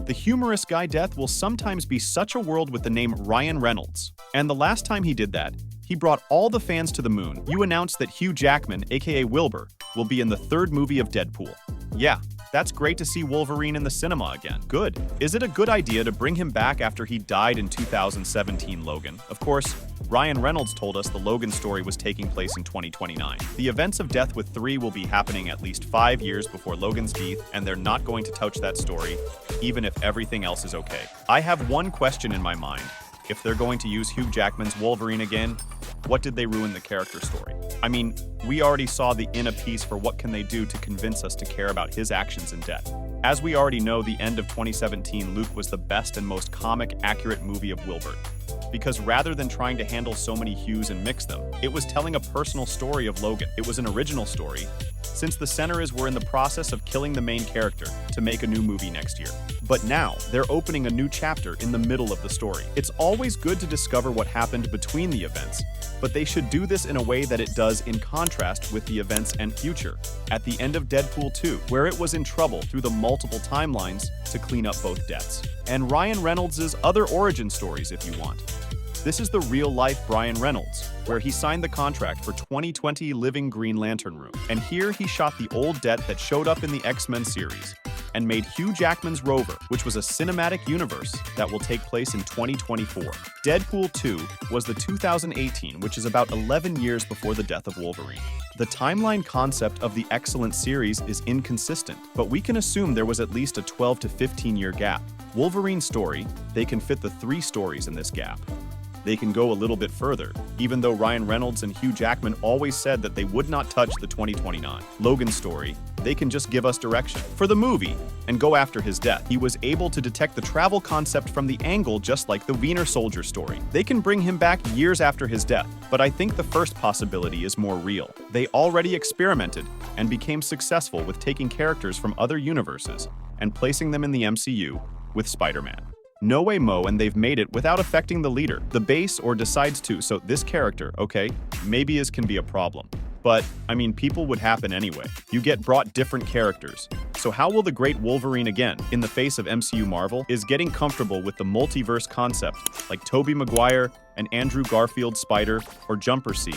The humorous guy death will sometimes be such a world with the name Ryan Reynolds. And the last time he did that, he brought all the fans to the moon. You announced that Hugh Jackman, aka Wilbur, will be in the third movie of Deadpool. Yeah, that's great to see Wolverine in the cinema again. Good. Is it a good idea to bring him back after he died in 2017 Logan? Of course, Ryan Reynolds told us the Logan story was taking place in 2029. The events of Death with 3 will be happening at least 5 years before Logan's death, and they're not going to touch that story, even if everything else is okay. I have one question in my mind. If they're going to use Hugh Jackman's Wolverine again, what did they ruin the character story? I mean, we already saw the in a piece for what can they do to convince us to care about his actions and death. As we already know, the end of 2017 Luke was the best and most comic accurate movie of Wilbur. Because rather than trying to handle so many hues and mix them, it was telling a personal story of Logan. It was an original story, since the centers were in the process of killing the main character to make a new movie next year. But now, they're opening a new chapter in the middle of the story. It's always good to discover what happened between the events, but they should do this in a way that it does in contrast with the events and future. At the end of Deadpool 2, where it was in trouble through the multiple timelines to clean up both deaths. And Ryan Reynolds' other origin stories if you want. This is the real-life Ryan Reynolds, where he signed the contract for 2020 Living Green Lantern Room. And here he shot the old debt that showed up in the X-Men series, and made Hugh Jackman's Rover, which was a cinematic universe that will take place in 2024. Deadpool 2 was the 2018, which is about 11 years before the death of Wolverine. The timeline concept of the excellent series is inconsistent, but we can assume there was at least a 12 to 15-year gap. Wolverine's story, they can fit the 3 stories in this gap. They can go a little bit further, even though Ryan Reynolds and Hugh Jackman always said that they would not touch the 2029 Logan story. They can just give us direction for the movie and go after his death. He was able to detect the travel concept from the angle just like the Wiener Soldier story. They can bring him back years after his death, but I think the first possibility is more real. They already experimented and became successful with taking characters from other universes and placing them in the MCU with Spider-Man. No way Mo, and they've made it without affecting the leader, the base, or decides to. So this character, okay, maybe can be a problem. But, I mean, people would happen anyway. You get brought different characters. So how will the great Wolverine again, in the face of MCU Marvel, is getting comfortable with the multiverse concept, like Tobey Maguire and Andrew Garfield Spider or Jumper C,